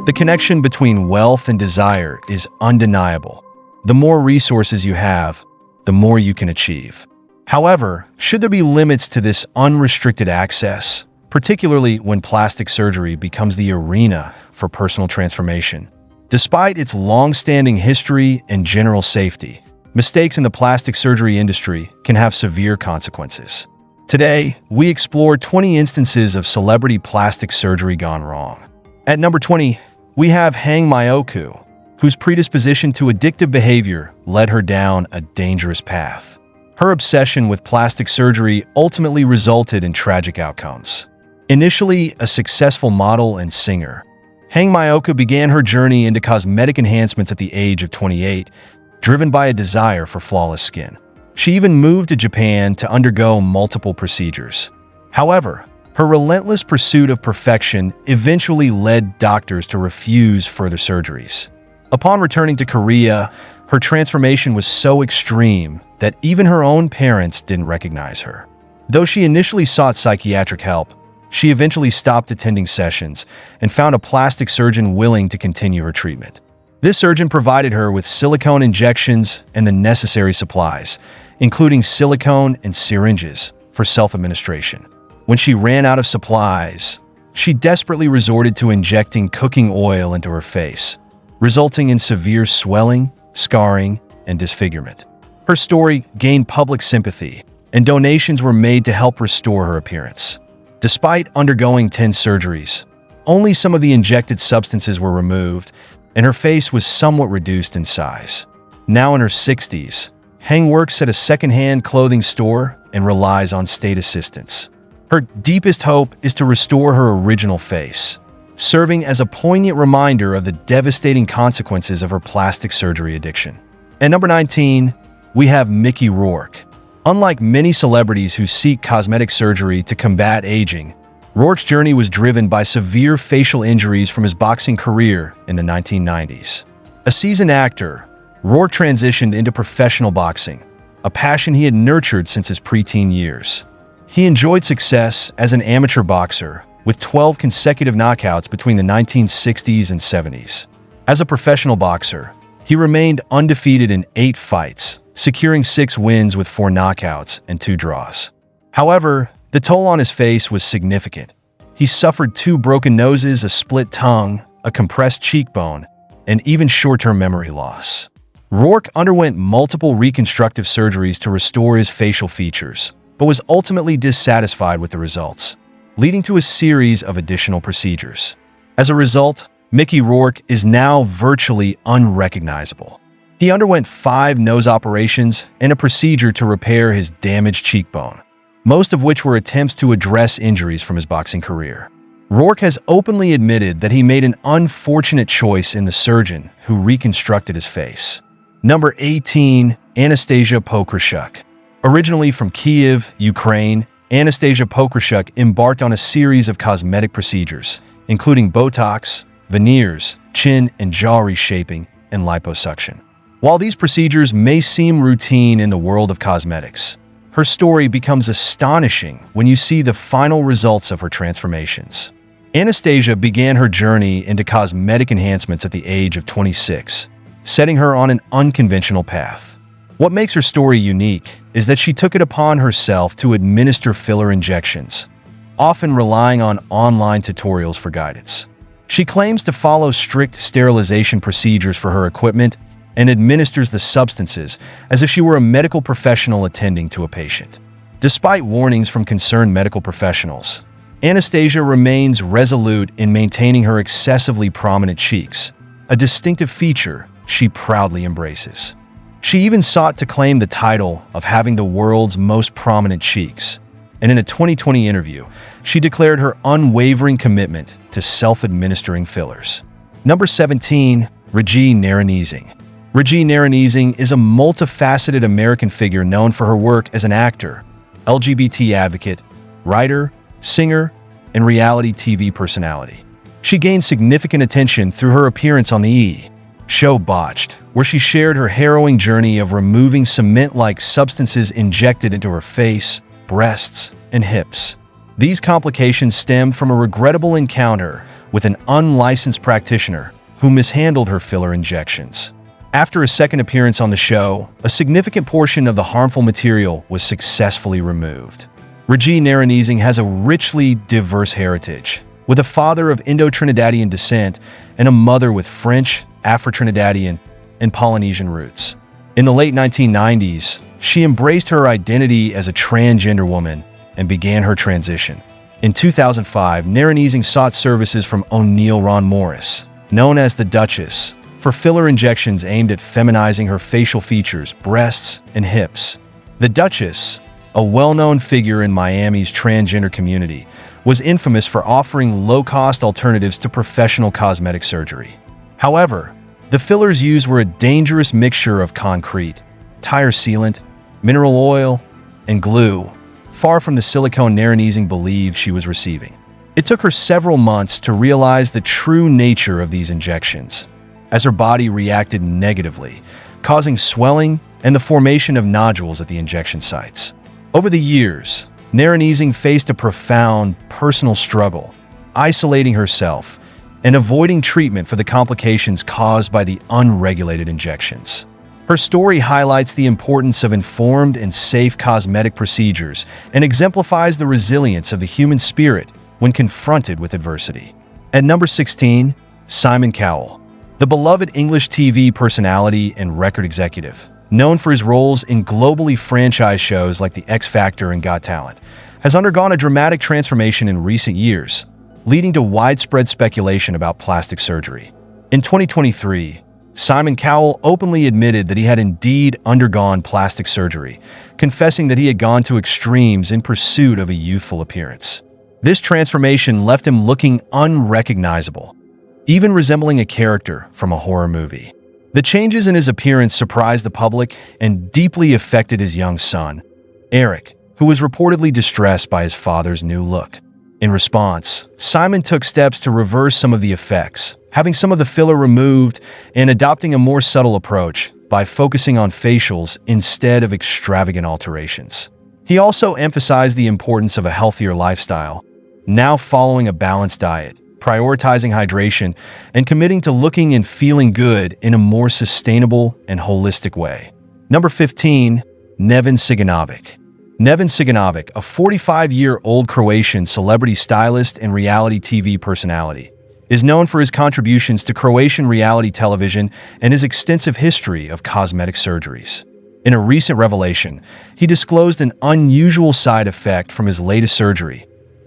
The connection between wealth and desire is undeniable. The more resources you have, the more you can achieve. However, should there be limits to this unrestricted access, particularly when plastic surgery becomes the arena for personal transformation? Despite its long-standing history and general safety, mistakes in the plastic surgery industry can have severe consequences. Today, we explore 20 instances of celebrity plastic surgery gone wrong. At number 20, we have Hang Myoku, whose predisposition to addictive behavior led her down a dangerous path. Her obsession with plastic surgery ultimately resulted in tragic outcomes. Initially a successful model and singer, Hang Myoku began her journey into cosmetic enhancements at the age of 28, driven by a desire for flawless skin. She even moved to Japan to undergo multiple procedures. However, her relentless pursuit of perfection eventually led doctors to refuse further surgeries. Upon returning to Korea, her transformation was so extreme that even her own parents didn't recognize her. Though she initially sought psychiatric help, she eventually stopped attending sessions and found a plastic surgeon willing to continue her treatment. This surgeon provided her with silicone injections and the necessary supplies, including silicone and syringes for self-administration. When she ran out of supplies, she desperately resorted to injecting cooking oil into her face, resulting in severe swelling, scarring, and disfigurement. Her story gained public sympathy, and donations were made to help restore her appearance. Despite undergoing 10 surgeries, only some of the injected substances were removed, and her face was somewhat reduced in size. Now in her 60s, Hang works at a second-hand clothing store and relies on state assistance. Her deepest hope is to restore her original face, serving as a poignant reminder of the devastating consequences of her plastic surgery addiction. At number 19, we have Mickey Rourke. Unlike many celebrities who seek cosmetic surgery to combat aging, Rourke's journey was driven by severe facial injuries from his boxing career in the 1990s. A seasoned actor, Rourke transitioned into professional boxing, a passion he had nurtured since his preteen years. He enjoyed success as an amateur boxer, with 12 consecutive knockouts between the 1960s and 70s. As a professional boxer, he remained undefeated in 8 fights, securing 6 wins with 4 knockouts and 2 draws. However, the toll on his face was significant. He suffered 2 broken noses, a split tongue, a compressed cheekbone, and even short-term memory loss. Rourke underwent multiple reconstructive surgeries to restore his facial features, but was ultimately dissatisfied with the results, leading to a series of additional procedures. As a result, Mickey Rourke is now virtually unrecognizable. He underwent 5 nose operations and a procedure to repair his damaged cheekbone, most of which were attempts to address injuries from his boxing career. Rourke has openly admitted that he made an unfortunate choice in the surgeon who reconstructed his face. Number 18, Anastasia Pokryshuk. Originally from Kyiv, Ukraine, Anastasia Pokryshuk embarked on a series of cosmetic procedures, including Botox, veneers, chin and jaw reshaping, and liposuction. While these procedures may seem routine in the world of cosmetics, her story becomes astonishing when you see the final results of her transformations. Anastasia began her journey into cosmetic enhancements at the age of 26, setting her on an unconventional path. What makes her story unique is that she took it upon herself to administer filler injections, often relying on online tutorials for guidance. She claims to follow strict sterilization procedures for her equipment and administers the substances as if she were a medical professional attending to a patient. Despite warnings from concerned medical professionals, Anastasia remains resolute in maintaining her excessively prominent cheeks, a distinctive feature she proudly embraces. She even sought to claim the title of having the world's most prominent cheeks, and in a 2020 interview, she declared her unwavering commitment to self-administering fillers. Number 17, Reggie Narinyzing. Reggie Narinyzing is a multifaceted American figure known for her work as an actor, LGBT advocate, writer, singer, and reality TV personality. She gained significant attention through her appearance on the E! show Botched, where she shared her harrowing journey of removing cement-like substances injected into her face, breasts, and hips. These complications stemmed from a regrettable encounter with an unlicensed practitioner who mishandled her filler injections. After a second appearance on the show, a significant portion of the harmful material was successfully removed. Reggie Narineasing has a richly diverse heritage, with a father of Indo-Trinidadian descent and a mother with French, Afro-Trinidadian, and Polynesian roots. In the late 1990s, she embraced her identity as a transgender woman and began her transition. In 2005, Narineasing sought services from O'Neill Ron Morris, known as the Duchess, for filler injections aimed at feminizing her facial features, breasts, and hips. The Duchess, a well-known figure in Miami's transgender community, was infamous for offering low-cost alternatives to professional cosmetic surgery. However, the fillers used were a dangerous mixture of concrete, tire sealant, mineral oil, and glue, far from the silicone Narineasing believed she was receiving. It took her several months to realize the true nature of these injections, as her body reacted negatively, causing swelling and the formation of nodules at the injection sites. Over the years, Narineasing faced a profound personal struggle, isolating herself and avoiding treatment for the complications caused by the unregulated injections. Her story highlights the importance of informed and safe cosmetic procedures and exemplifies the resilience of the human spirit when confronted with adversity. At number 16, Simon Cowell, the beloved English TV personality and record executive, known for his roles in globally franchised shows like The X Factor and Got Talent, has undergone a dramatic transformation in recent years, leading to widespread speculation about plastic surgery. In 2023, Simon Cowell openly admitted that he had indeed undergone plastic surgery, confessing that he had gone to extremes in pursuit of a youthful appearance. This transformation left him looking unrecognizable, even resembling a character from a horror movie. The changes in his appearance surprised the public and deeply affected his young son, Eric, who was reportedly distressed by his father's new look. In response, Simon took steps to reverse some of the effects, having some of the filler removed and adopting a more subtle approach by focusing on facials instead of extravagant alterations. He also emphasized the importance of a healthier lifestyle, now following a balanced diet, prioritizing hydration, and committing to looking and feeling good in a more sustainable and holistic way. Number 15, Neven Ciganovic. Neven Ciganovic, a 45-year-old Croatian celebrity stylist and reality TV personality, is known for his contributions to Croatian reality television and his extensive history of cosmetic surgeries. In a recent revelation, he disclosed an unusual side effect from his latest surgery,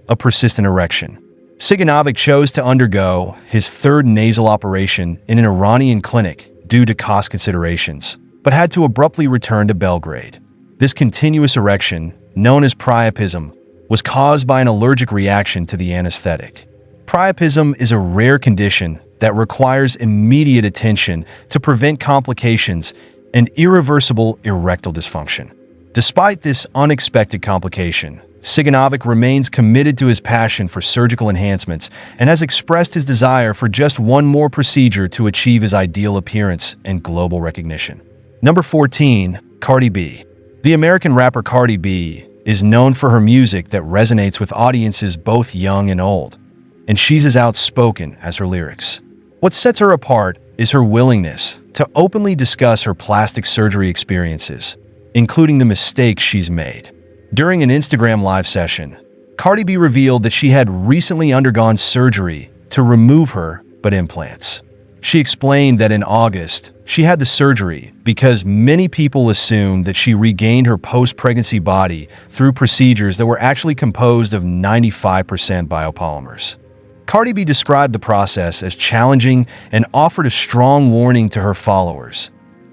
a persistent erection. Ciganovic chose to undergo his third nasal operation in an Iranian clinic due to cost considerations, but had to abruptly return to Belgrade. This continuous erection, known as priapism, was caused by an allergic reaction to the anesthetic. Priapism is a rare condition that requires immediate attention to prevent complications and irreversible erectile dysfunction. Despite this unexpected complication, Ciganovic remains committed to his passion for surgical enhancements and has expressed his desire for just one more procedure to achieve his ideal appearance and global recognition. Number 14, Cardi B. The American rapper Cardi B is known for her music that resonates with audiences both young and old, and she's as outspoken as her lyrics. What sets her apart is her willingness to openly discuss her plastic surgery experiences, including the mistakes she's made. During an Instagram live session, Cardi B revealed that she had recently undergone surgery to remove her butt implants. She explained that in August, she had the surgery because many people assumed that she regained her post-pregnancy body through procedures that were actually composed of 95% biopolymers. Cardi B described the process as challenging and offered a strong warning to her followers: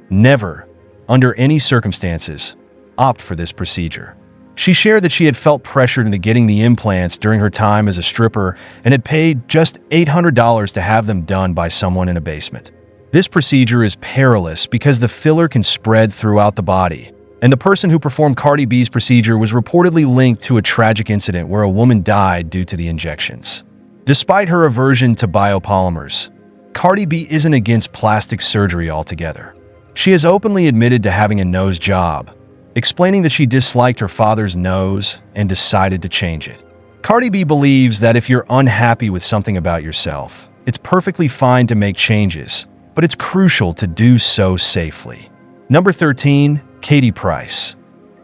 never, under any circumstances, opt for this procedure. She shared that she had felt pressured into getting the implants during her time as a stripper and had paid just $800 to have them done by someone in a basement. This procedure is perilous because the filler can spread throughout the body, and the person who performed Cardi B's procedure was reportedly linked to a tragic incident where a woman died due to the injections. Despite her aversion to biopolymers, Cardi B isn't against plastic surgery altogether. She has openly admitted to having a nose job, explaining that she disliked her father's nose and decided to change it. Cardi B believes that if you're unhappy with something about yourself, it's perfectly fine to make changes, but it's crucial to do so safely. Number 13, Katie Price.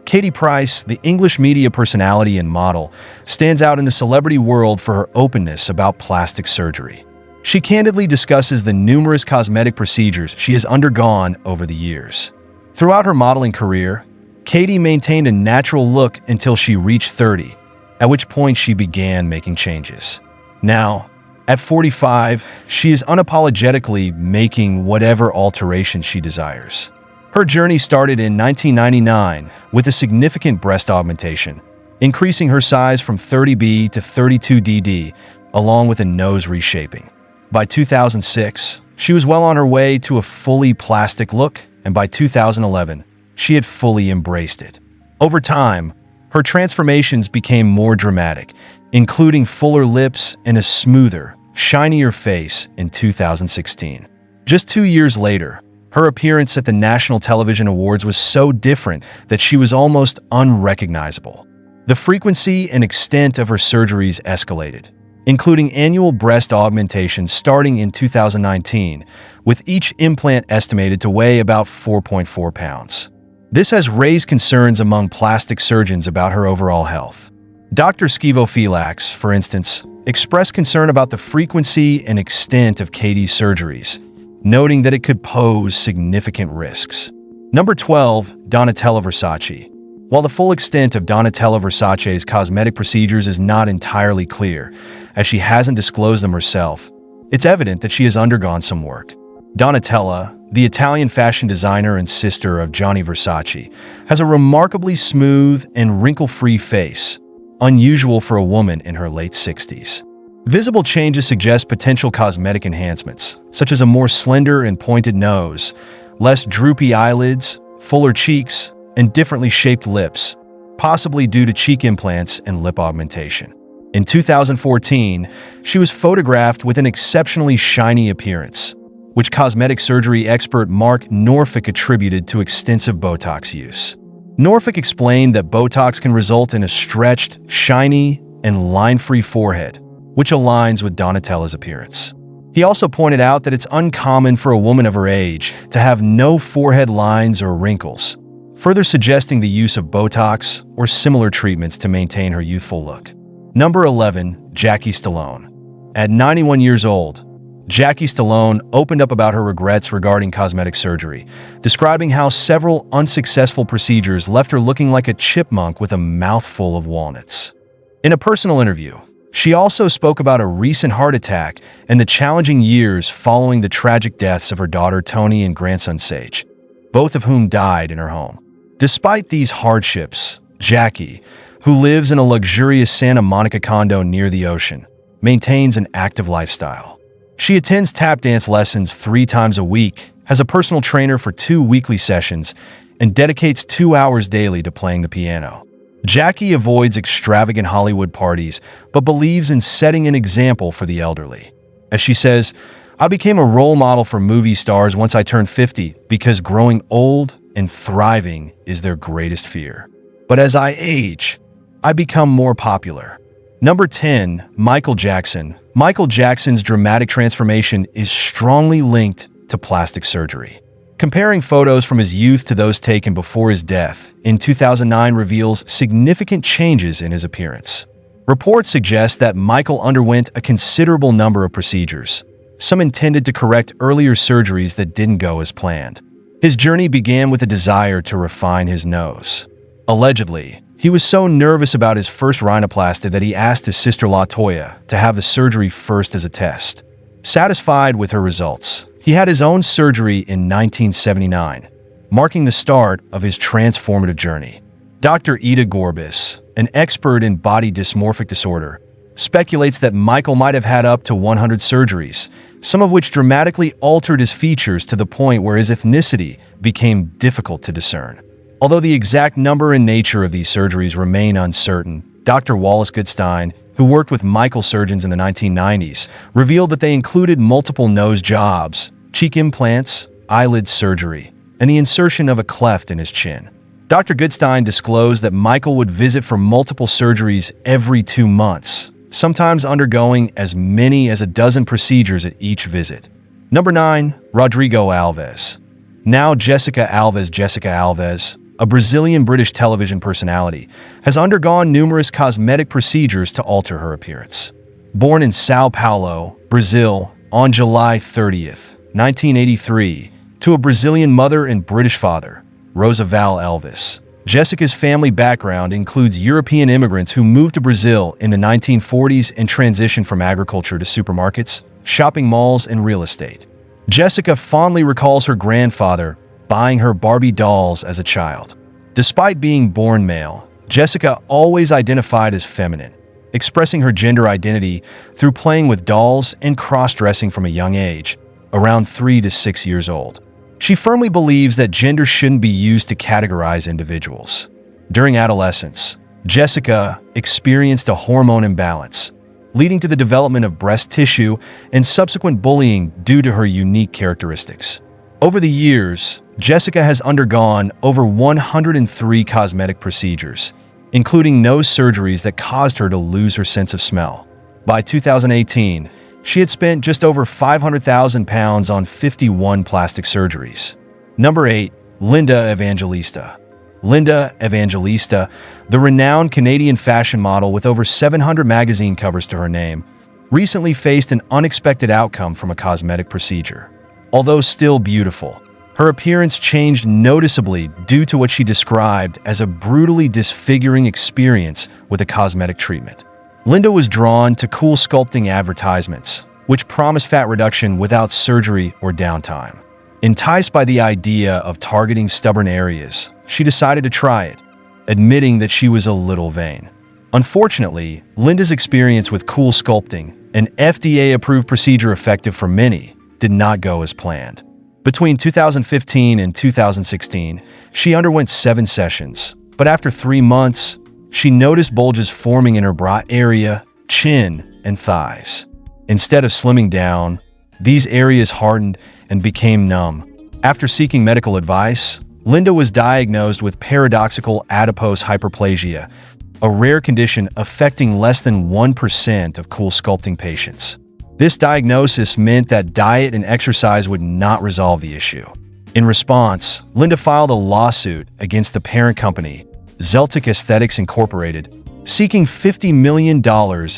Katie Price, the English media personality and model, stands out in the celebrity world for her openness about plastic surgery. She candidly discusses the numerous cosmetic procedures she has undergone over the years. Throughout her modeling career, Katie maintained a natural look until she reached 30, at which point she began making changes. Now, at 45, she is unapologetically making whatever alterations she desires. Her journey started in 1999 with a significant breast augmentation, increasing her size from 30B to 32DD, along with a nose reshaping. By 2006, she was well on her way to a fully plastic look, and by 2011, she had fully embraced it. Over time, her transformations became more dramatic, including fuller lips and a smoother, shinier face in 2016. Just 2 years later, her appearance at the National Television Awards was so different that she was almost unrecognizable. The frequency and extent of her surgeries escalated, including annual breast augmentations starting in 2019, with each implant estimated to weigh about 4.4 pounds. This has raised concerns among plastic surgeons about her overall health. Dr. Skivo Filax, for instance, expressed concern about the frequency and extent of Katie's surgeries, noting that it could pose significant risks. Number 12, Donatella Versace. While the full extent of Donatella Versace's cosmetic procedures is not entirely clear, as she hasn't disclosed them herself, it's evident that she has undergone some work. Donatella, the Italian fashion designer and sister of Gianni Versace, has a remarkably smooth and wrinkle-free face, unusual for a woman in her late 60s. Visible changes suggest potential cosmetic enhancements, such as a more slender and pointed nose, less droopy eyelids, fuller cheeks, and differently shaped lips, possibly due to cheek implants and lip augmentation. In 2014, she was photographed with an exceptionally shiny appearance, which cosmetic surgery expert Mark Norfolk attributed to extensive Botox use. Norfolk explained that Botox can result in a stretched, shiny, and line-free forehead, which aligns with Donatella's appearance. He also pointed out that it's uncommon for a woman of her age to have no forehead lines or wrinkles, further suggesting the use of Botox or similar treatments to maintain her youthful look. Number 11, Jackie Stallone. At 91 years old, Jackie Stallone opened up about her regrets regarding cosmetic surgery, describing how several unsuccessful procedures left her looking like a chipmunk with a mouthful of walnuts. In a personal interview, she also spoke about a recent heart attack and the challenging years following the tragic deaths of her daughter Toni and grandson Sage, both of whom died in her home. Despite these hardships, Jackie, who lives in a luxurious Santa Monica condo near the ocean, maintains an active lifestyle. She attends tap dance lessons 3 times a week, has a personal trainer for 2 weekly sessions, and dedicates 2 hours daily to playing the piano. Jackie avoids extravagant Hollywood parties, but believes in setting an example for the elderly. As she says, "I became a role model for movie stars once I turned 50 because growing old and thriving is their greatest fear. But as I age, I become more popular." Number 10, Michael Jackson. Michael Jackson's dramatic transformation is strongly linked to plastic surgery. Comparing photos from his youth to those taken before his death in 2009 reveals significant changes in his appearance. Reports suggest that Michael underwent a considerable number of procedures, some intended to correct earlier surgeries that didn't go as planned. His journey began with a desire to refine his nose. Allegedly, he was so nervous about his first rhinoplasty that he asked his sister LaToya to have the surgery first as a test. Satisfied with her results, he had his own surgery in 1979, marking the start of his transformative journey. Dr. Ida Gorbis, an expert in body dysmorphic disorder, speculates that Michael might have had up to 100 surgeries, some of which dramatically altered his features to the point where his ethnicity became difficult to discern. Although the exact number and nature of these surgeries remain uncertain, Dr. Wallace Goodstein, who worked with Michael surgeons in the 1990s, revealed that they included multiple nose jobs, cheek implants, eyelid surgery, and the insertion of a cleft in his chin. Dr. Goodstein disclosed that Michael would visit for multiple surgeries every 2 months, sometimes undergoing as many as a dozen procedures at each visit. Number 9. Rodrigo Alves. Now Jessica Alves, a Brazilian-British television personality, has undergone numerous cosmetic procedures to alter her appearance. Born in São Paulo, Brazil, on July 30th, 1983, to a Brazilian mother and British father, Roosevelt Elvis. Jessica's family background includes European immigrants who moved to Brazil in the 1940s and transitioned from agriculture to supermarkets, shopping malls, and real estate. Jessica fondly recalls her grandfather buying her Barbie dolls as a child. Despite being born male, Jessica always identified as feminine, expressing her gender identity through playing with dolls and cross-dressing from a young age, around 3 to 6 years old. She firmly believes that gender shouldn't be used to categorize individuals. During adolescence, Jessica experienced a hormone imbalance, leading to the development of breast tissue and subsequent bullying due to her unique characteristics. Over the years, Jessica has undergone over 103 cosmetic procedures, including nose surgeries that caused her to lose her sense of smell. By 2018, she had spent just over £500,000 on 51 plastic surgeries. Number 8. Linda Evangelista. Linda Evangelista, the renowned Canadian fashion model with over 700 magazine covers to her name, recently faced an unexpected outcome from a cosmetic procedure. Although still beautiful, her appearance changed noticeably due to what she described as a brutally disfiguring experience with a cosmetic treatment. Linda was drawn to cool sculpting advertisements, which promised fat reduction without surgery or downtime. Enticed by the idea of targeting stubborn areas, she decided to try it, admitting that she was a little vain. Unfortunately, Linda's experience with cool sculpting, an FDA-approved procedure effective for many, did not go as planned. Between 2015 and 2016, she underwent 7 sessions, but after 3 months, she noticed bulges forming in her bra area, chin, and thighs. Instead of slimming down, these areas hardened and became numb. After seeking medical advice, Linda was diagnosed with paradoxical adipose hyperplasia, a rare condition affecting less than 1% of cool sculpting patients. This diagnosis meant that diet and exercise would not resolve the issue. In response, Linda filed a lawsuit against the parent company, Zeltic Aesthetics Incorporated, seeking $50 million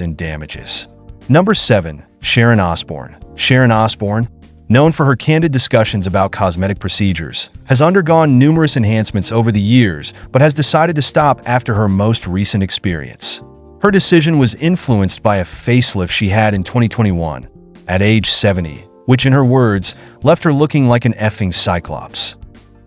in damages. Number 7. Sharon Osbourne. Sharon Osbourne, known for her candid discussions about cosmetic procedures, has undergone numerous enhancements over the years but has decided to stop after her most recent experience. Her decision was influenced by a facelift she had in 2021, at age 70, which in her words, left her looking like an effing cyclops.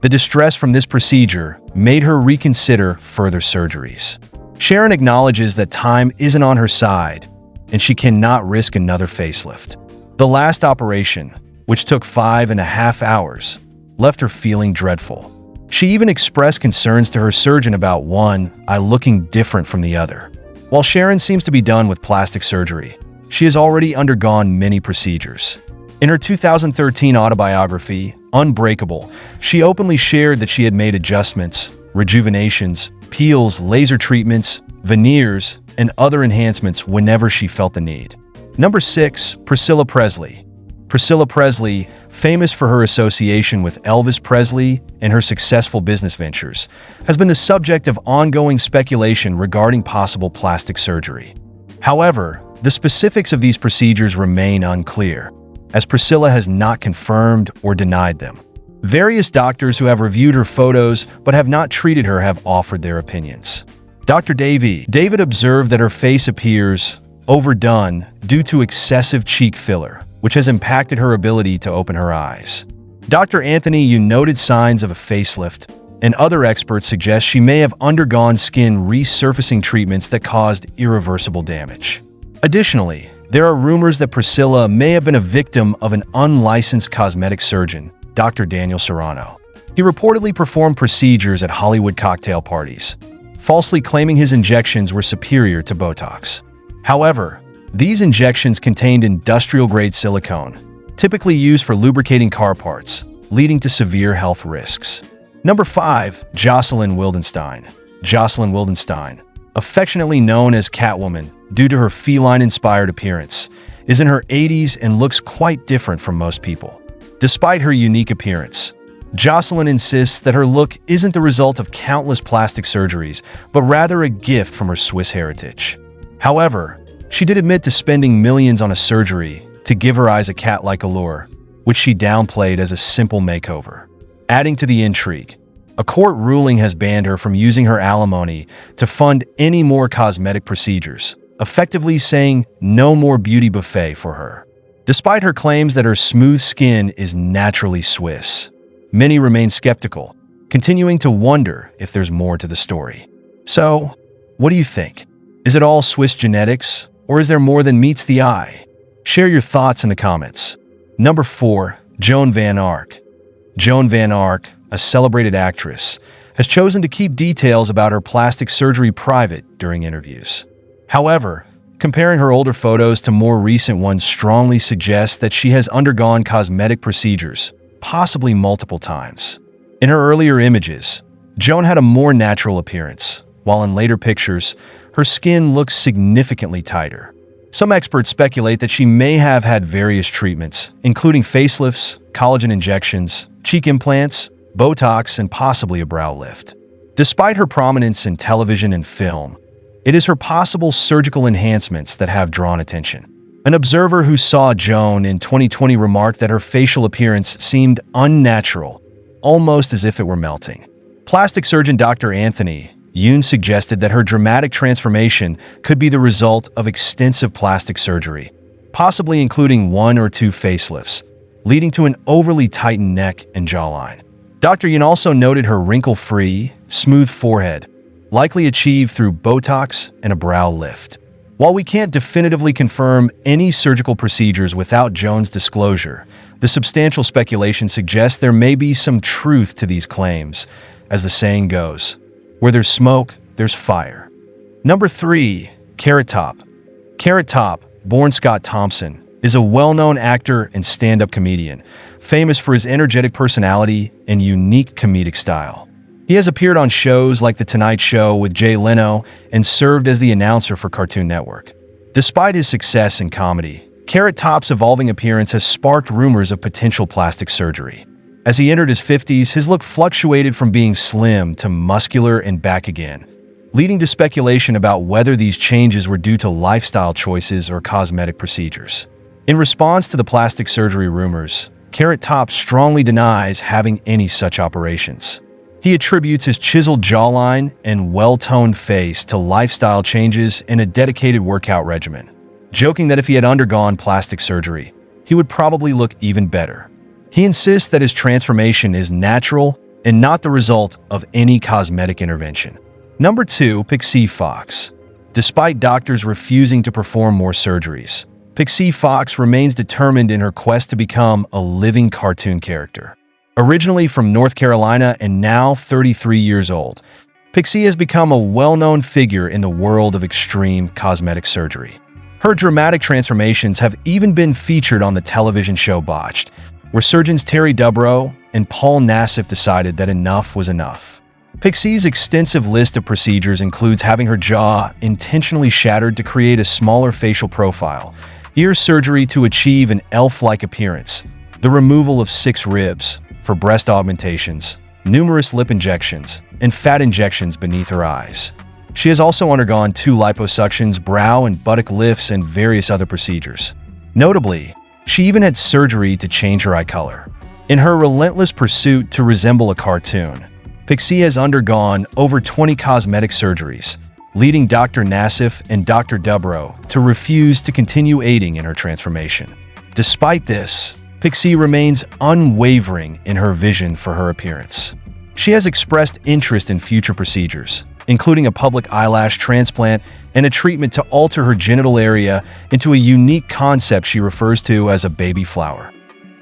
The distress from this procedure made her reconsider further surgeries. Sharon acknowledges that time isn't on her side, and she cannot risk another facelift. The last operation, which took 5.5 hours, left her feeling dreadful. She even expressed concerns to her surgeon about one eye looking different from the other. While Sharon seems to be done with plastic surgery, she has already undergone many procedures. In her 2013 autobiography, Unbreakable, she openly shared that she had made adjustments, rejuvenations, peels, laser treatments, veneers, and other enhancements whenever she felt the need. Number 6. Priscilla Presley. Priscilla Presley, famous for her association with Elvis Presley and her successful business ventures, has been the subject of ongoing speculation regarding possible plastic surgery. However, the specifics of these procedures remain unclear, as Priscilla has not confirmed or denied them. Various doctors who have reviewed her photos but have not treated her have offered their opinions. Dr. David observed that her face appears overdone due to excessive cheek filler, which has impacted her ability to open her eyes. Dr. Anthony Yu noted signs of a facelift, and other experts suggest she may have undergone skin resurfacing treatments that caused irreversible damage. Additionally, there are rumors that Priscilla may have been a victim of an unlicensed cosmetic surgeon, Dr. Daniel Serrano. He reportedly performed procedures at Hollywood cocktail parties, falsely claiming his injections were superior to Botox. However, these injections contained industrial-grade silicone, typically used for lubricating car parts, leading to severe health risks. Number 5. Jocelyn Wildenstein. Jocelyn Wildenstein, affectionately known as Catwoman due to her feline-inspired appearance, is in her 80s and looks quite different from most people. Despite her unique appearance, Jocelyn insists that her look isn't the result of countless plastic surgeries, but rather a gift from her Swiss heritage. However, she did admit to spending millions on a surgery to give her eyes a cat-like allure, which she downplayed as a simple makeover. Adding to the intrigue, a court ruling has banned her from using her alimony to fund any more cosmetic procedures, effectively saying no more beauty buffet for her. Despite her claims that her smooth skin is naturally Swiss, many remain skeptical, continuing to wonder if there's more to the story. So, what do you think? Is it all Swiss genetics, or is there more than meets the eye? Share your thoughts in the comments. Number 4. Joan Van Ark. Joan Van Ark, a celebrated actress, has chosen to keep details about her plastic surgery private during interviews. However, comparing her older photos to more recent ones strongly suggests that she has undergone cosmetic procedures, possibly multiple times. In her earlier images, Joan had a more natural appearance, while in later pictures, her skin looks significantly tighter. Some experts speculate that she may have had various treatments, including facelifts, collagen injections, cheek implants, Botox, and possibly a brow lift. Despite her prominence in television and film, it is her possible surgical enhancements that have drawn attention. An observer who saw Joan in 2020 remarked that her facial appearance seemed unnatural, almost as if it were melting. Plastic surgeon Dr. Anthony Yoon suggested that her dramatic transformation could be the result of extensive plastic surgery, possibly including 1 or 2 facelifts, leading to an overly tightened neck and jawline. Dr. Yoon also noted her wrinkle-free, smooth forehead, likely achieved through Botox and a brow lift. While we can't definitively confirm any surgical procedures without Joan's disclosure, the substantial speculation suggests there may be some truth to these claims. As the saying goes, where there's smoke, there's fire. Number 3. Carrot Top. Carrot Top, born Scott Thompson, is a well-known actor and stand-up comedian, famous for his energetic personality and unique comedic style. He has appeared on shows like The Tonight Show with Jay Leno and served as the announcer for Cartoon Network. Despite his success in comedy, Carrot Top's evolving appearance has sparked rumors of potential plastic surgery. As he entered his 50s, his look fluctuated from being slim to muscular and back again, leading to speculation about whether these changes were due to lifestyle choices or cosmetic procedures. In response to the plastic surgery rumors, Carrot Top strongly denies having any such operations. He attributes his chiseled jawline and well-toned face to lifestyle changes and a dedicated workout regimen, joking that if he had undergone plastic surgery, he would probably look even better. He insists that his transformation is natural and not the result of any cosmetic intervention. Number 2. Pixie Fox. Despite doctors refusing to perform more surgeries, Pixie Fox remains determined in her quest to become a living cartoon character. Originally from North Carolina and now 33 years old, Pixie has become a well-known figure in the world of extreme cosmetic surgery. Her dramatic transformations have even been featured on the television show Botched, where surgeons Terry Dubrow and Paul Nassif decided that enough was enough. Pixie's extensive list of procedures includes having her jaw intentionally shattered to create a smaller facial profile, ear surgery to achieve an elf-like appearance, the removal of 6 ribs for breast augmentations, numerous lip injections, and fat injections beneath her eyes. She has also undergone 2 liposuctions, brow and buttock lifts, and various other procedures. Notably, she even had surgery to change her eye color. In her relentless pursuit to resemble a cartoon, Pixie has undergone over 20 cosmetic surgeries, leading Dr. Nassif and Dr. Dubrow to refuse to continue aiding in her transformation. Despite this, Pixie remains unwavering in her vision for her appearance. She has expressed interest in future procedures, including a public eyelash transplant and a treatment to alter her genital area into a unique concept she refers to as a baby flower.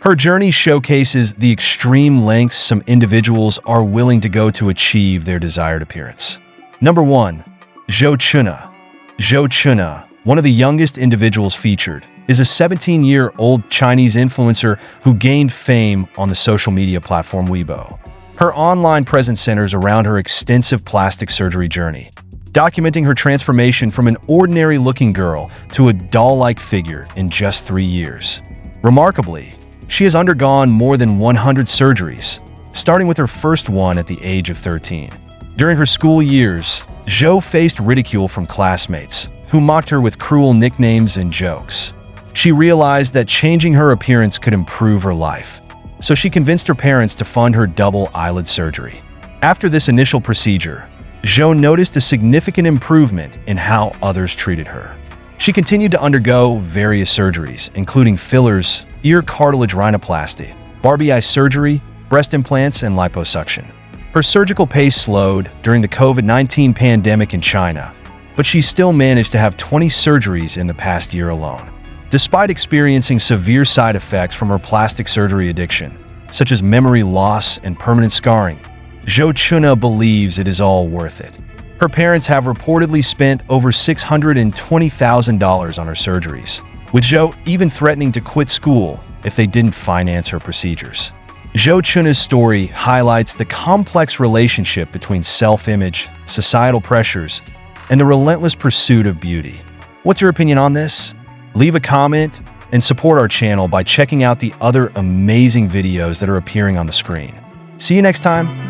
Her journey showcases the extreme lengths some individuals are willing to go to achieve their desired appearance. Number 1. Zhou Chunna. Zhou Chunna, one of the youngest individuals featured, is a 17-year-old Chinese influencer who gained fame on the social media platform Weibo. Her online presence centers around her extensive plastic surgery journey, documenting her transformation from an ordinary-looking girl to a doll-like figure in just 3 years. Remarkably, she has undergone more than 100 surgeries, starting with her first one at the age of 13. During her school years, Zhou faced ridicule from classmates, who mocked her with cruel nicknames and jokes. She realized that changing her appearance could improve her life, so she convinced her parents to fund her double eyelid surgery. After this initial procedure, Zhou noticed a significant improvement in how others treated her. She continued to undergo various surgeries, including fillers, ear cartilage rhinoplasty, Barbie eye surgery, breast implants, and liposuction. Her surgical pace slowed during the COVID-19 pandemic in China, but she still managed to have 20 surgeries in the past year alone. Despite experiencing severe side effects from her plastic surgery addiction, such as memory loss and permanent scarring, Zhou Chunhe believes it is all worth it. Her parents have reportedly spent over $620,000 on her surgeries, with Zhou even threatening to quit school if they didn't finance her procedures. Zhou Chunhe's story highlights the complex relationship between self-image, societal pressures, and the relentless pursuit of beauty. What's your opinion on this? Leave a comment and support our channel by checking out the other amazing videos that are appearing on the screen. See you next time.